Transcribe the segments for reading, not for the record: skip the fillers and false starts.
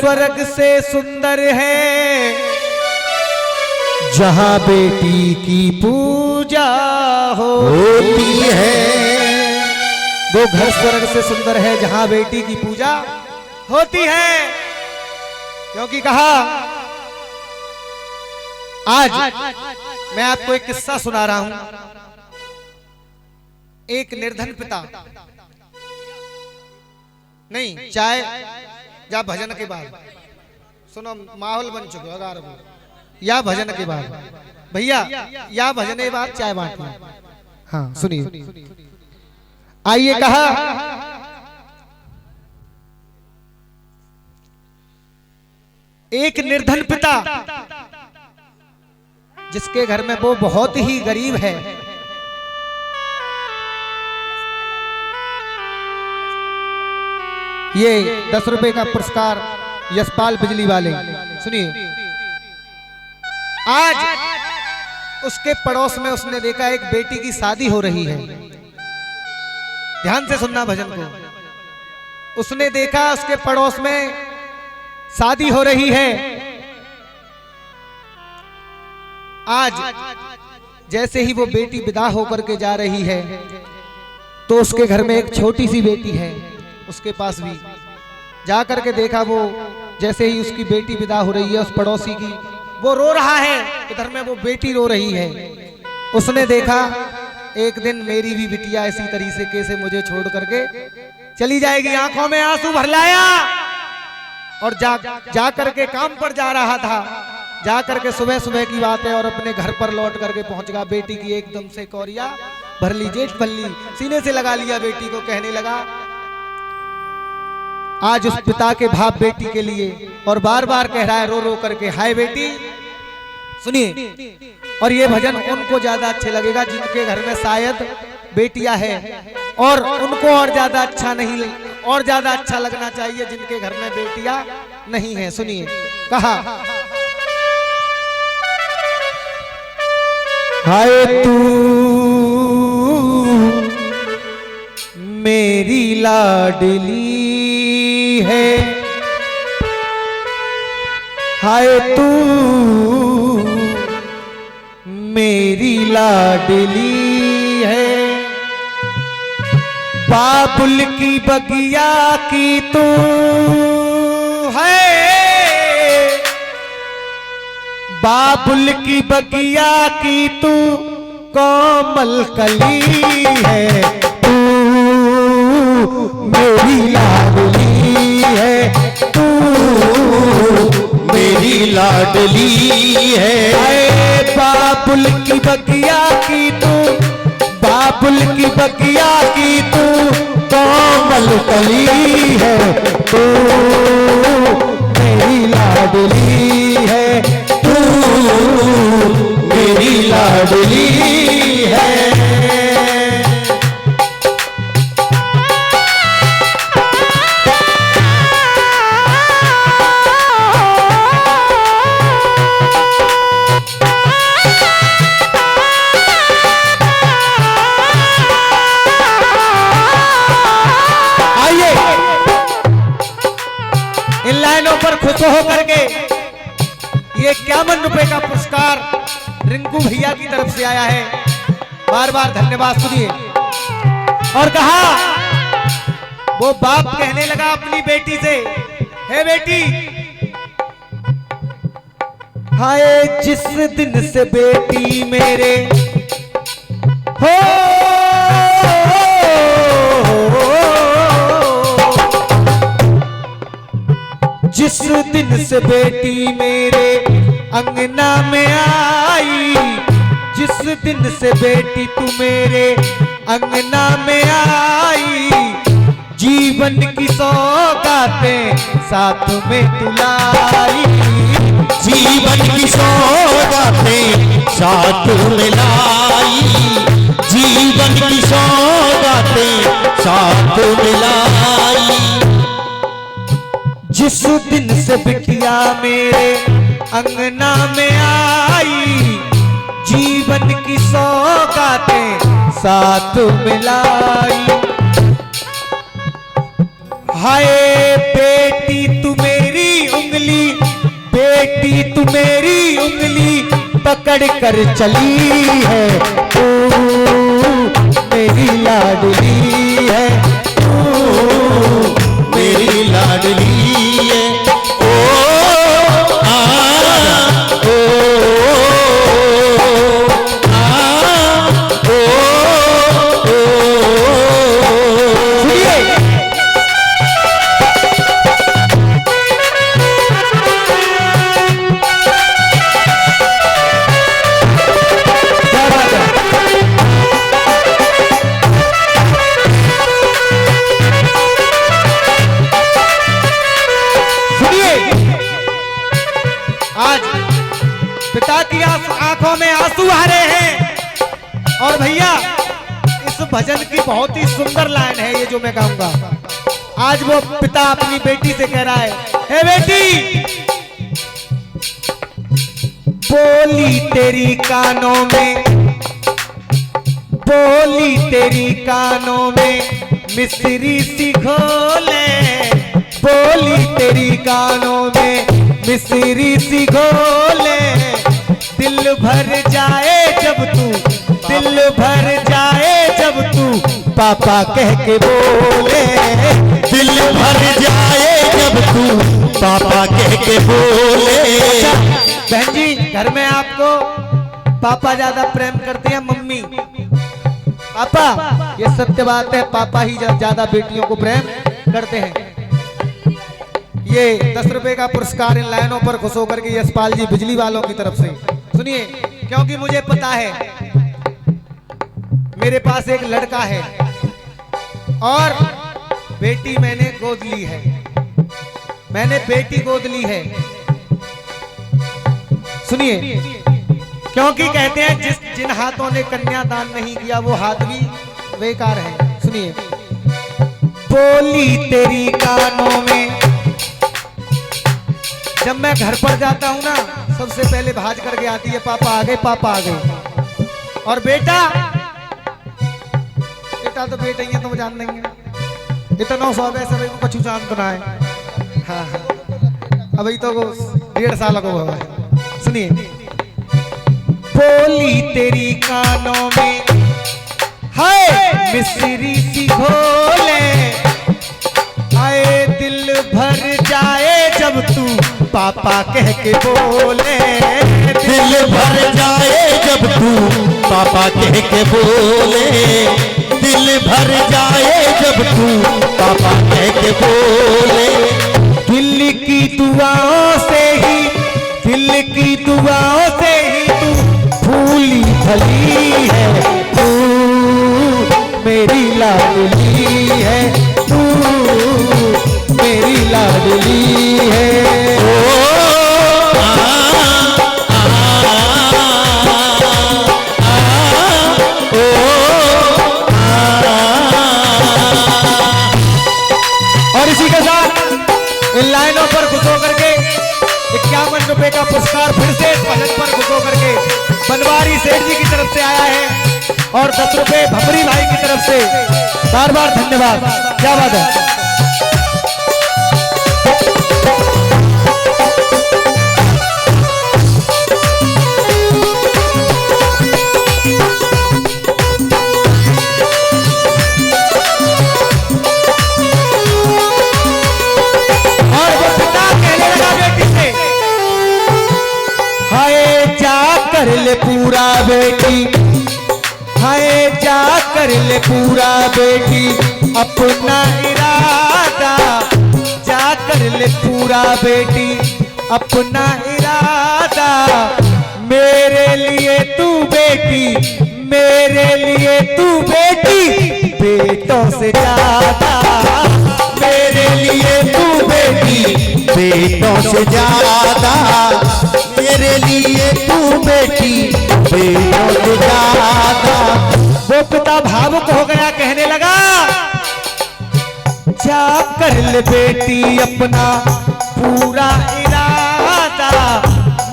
स्वर्ग से सुंदर है जहां बेटी की पूजा होती है। वो घर स्वर्ग से सुंदर है जहां बेटी की पूजा होती है। क्योंकि कहा आज मैं आपको एक किस्सा सुना रहा हूं। एक निर्धन पिता, नहीं चाय या भजन के बाद सुनो, माहौल बन चुके अगर या भजन के बाद भैया, या भजन के बाद चाय बांटना। हाँ सुनिए, आइए। कहा एक निर्धन पिता जिसके घर में वो बहुत ही गरीब है, ये 10 रुपए का पुरस्कार यशपाल बिजली वाले। सुनिए, आज उसके पड़ोस में उसने देखा एक बेटी की शादी हो रही है। ध्यान से सुनना भजन को। उसने देखा उसके पड़ोस में शादी हो रही है। आज जैसे ही वो बेटी विदा होकर के जा रही है तो उसके घर में एक छोटी सी बेटी है, उसके पास भी जाकर के देखा। वो जैसे ही उसकी बेटी विदा हो रही है उस पड़ोसी की, वो रो रहा है, इधर में वो बेटी रो रही है। उसने देखा एक दिन मेरी भी बिटिया इसी तरीके से मुझे छोड़ करके चली जाएगी। आंखों में आंसू भर लाया और जा करके काम पर जा रहा था। जा करके सुबह सुबह की बात है और अपने घर पर लौट करके पहुंच गया। बेटी की एकदम से कौरिया भर ली, जेठ पल्ली सीने से लगा लिया। बेटी को कहने लगा, आज उस पिता के बाप बेटी के लिए और बार बार कह रहा है रो रो करके, हाय बेटी। सुनिए, और ये भजन उनको ज्यादा अच्छे लगेगा जिनके घर में शायद बेटियां हैं, और उनको और ज्यादा अच्छा नहीं, और ज्यादा अच्छा लगना चाहिए जिनके घर में बेटियां नहीं है। सुनिए, कहा हाय तू मेरी लाडली है, हाय तू मेरी लाडली है। बाबुल की बगिया की तू है, बाबुल की बगिया की तू कोमल कली है। तू मेरी लाडली है, तू मेरी लाडली है। बाबुल की बगिया की तू, बाबुल की बगिया की तू कोमल कली है। तू मेरी लाडली है, तू मेरी लाडली है। इन लाइनों पर खुश हो करके ये 51 रुपए का पुरस्कार रिंकू भैया की तरफ से आया है, बार बार धन्यवाद। सुनिए, और कहा वो बाप कहने लगा अपनी बेटी से, हे बेटी, हाय जिस दिन से बेटी मेरे हो, जिस दिन से बेटी मेरे अंगना में आई, जिस दिन से बेटी तू मेरे अंगना में आई, जीवन की सौगातें साथ में तुलाई, जीवन की सौगातें साथ में लाई, जीवन की सौगातें साथ में लाई। जिस दिन से बिटिया मेरे अंगना में आई, जीवन की सौगातें साथ मिलाई। हाय बेटी तू मेरी तू मेरी उंगली पकड़ कर चली है, तू मेरी लाडली है, तू मेरी लाडली है। ओ आ ओ आ ओ सुनिए क्या बात है। सुनिए आज पिता की आंखों में आंसू आ रहे हैं। और भैया इस भजन की बहुत ही सुंदर लाइन है ये जो मैं गाऊंगा। आज वो पिता अपनी बेटी से कह रहा है, हे बेटी, बोली तेरी कानों में, बोली तेरी कानों में मिस्री सी घोले, बोली तेरी कानों में मिस्री सी घोले, दिल भर जाए जब तू, दिल भर जाए जब तू पापा कह के बोले, दिल भर जाए जब तू पापा कह के बोले। बहन जी घर में आपको पापा ज्यादा प्रेम करते हैं मम्मी? पापा, ये सत्य बात है, पापा ही ज्यादा बेटियों को प्रेम करते हैं। ये 10 रुपए का पुरस्कार इन लाइनों पर खुश होकर के यशपाल जी बिजली वालों की तरफ से सुनिए, क्योंकि मुझे पता है मेरे पास एक लड़का है और बेटी मैंने गोद ली है, मैंने बेटी गोद ली है। सुनिए, क्योंकि कहते हैं जिन हाथों ने कन्यादान नहीं किया वो हाथ भी बेकार है। सुनिए, बोली तेरी कानों में, जब मैं घर पर जाता हूं ना सबसे पहले भाज करके आती है, पापा आ गए, पापा आ गए। और बेटा, बेटा तो बेटा ही है, तुम जान नहीं है, इतना सब है सब को कछु जान तो ना है। हाँ हाँ, अभी तो 1.5 साल को हुआ है। सुनिए, बोली तेरी कानों में है मिस्री सी घोले, आए दिल भर जाए जब तू पापा कह के बोले, दिल भर जाए जब तू पापा कह के बोले, दिल भर जाए जब तू पापा कह के बोले। दिल की दुआओं से ही, दिल की दुआओं से ही तू फूली फली है, तू मेरी लाडली है, तू मेरी लाडली है। ओ और इसी के साथ इन लाइनों पर खुश होकर के 51 रुपए का पुरस्कार फिर से इस भजन पर खुश होकर के बनवारी सेठ जी की तरफ से आया है और 10 रुपए भमरी भाई की तरफ से बार बार धन्यवाद। क्या बात है। और वो पिता कहने लगा बेटी से, हाय जा कर ले पूरा बेटी, हाय जा कर ले पूरा बेटी अपना इरादा, जा कर ले पूरा बेटी अपना इरादा, मेरे लिए तू बेटी, मेरे लिए तू बेटी बेटों से ज्यादा, मेरे लिए तू बेटी बेटों से ज्यादा, मेरे लिए तू बेटी बेटों से ज्यादा। वो पिता भावुक हो गया, कहने लगा, जा कर ले बेटी अपना पूरा इरादा,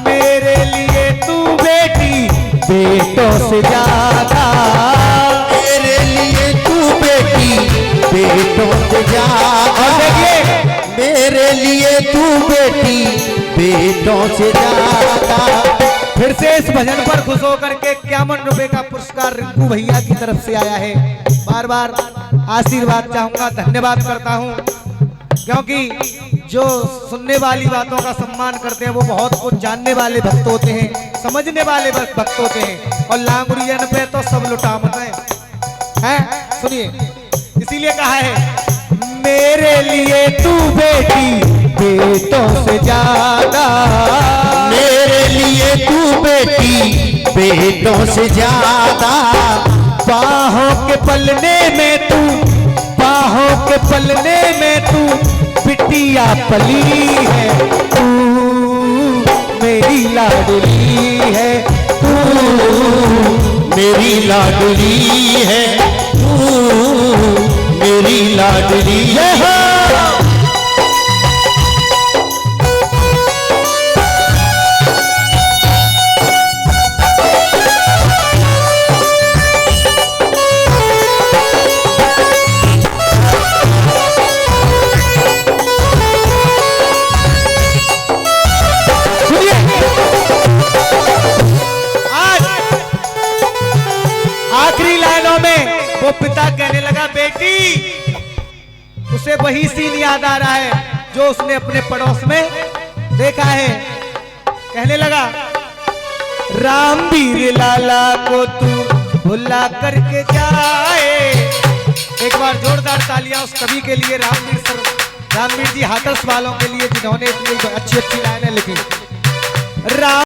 मेरे लिए तू बेटी बेटों से ज्यादा, मेरे लिए तू बेटी बेटों से ज्यादा, और देखिए मेरे लिए तू बेटी बेटों से ज्यादा। फिर से इस भजन पर खुश होकर के 51 रुपए का पुरस्कार रिंकू भैया की तरफ से आया है। बार बार आशीर्वाद चाहूंगा, धन्यवाद करता हूं, क्योंकि जो सुनने वाली बातों का सम्मान करते हैं वो बहुत कुछ जानने वाले भक्त होते हैं, समझने वाले भक्त होते हैं, और लांगुरियन पे तो सब लुटामत है। सुनिए, इसीलिए कहा है मेरे लिए तू बेटी बेटों से ज्यादा, मेरे लिए तू बेटी बेटों से ज्यादा। बाहों के पलने में तू, बाहों के पलने में तू बिटिया पली है, तू मेरी लाडली है, तू मेरी लाडली है, तू मेरी लाडली है। आखिरी लाइनों में वो पिता कहने लगा बेटी, उसे वही सीन याद आ रहा है जो उसने अपने पड़ोस में देखा है। कहने लगा रामवीर लाला को तू भुला करके जाए। एक बार जोरदार तालियां उस कवि के लिए, रामवीर जी हाथरस वालों के लिए, जिन्होंने इतनी अच्छी अच्छी लाइनें लिखी। राम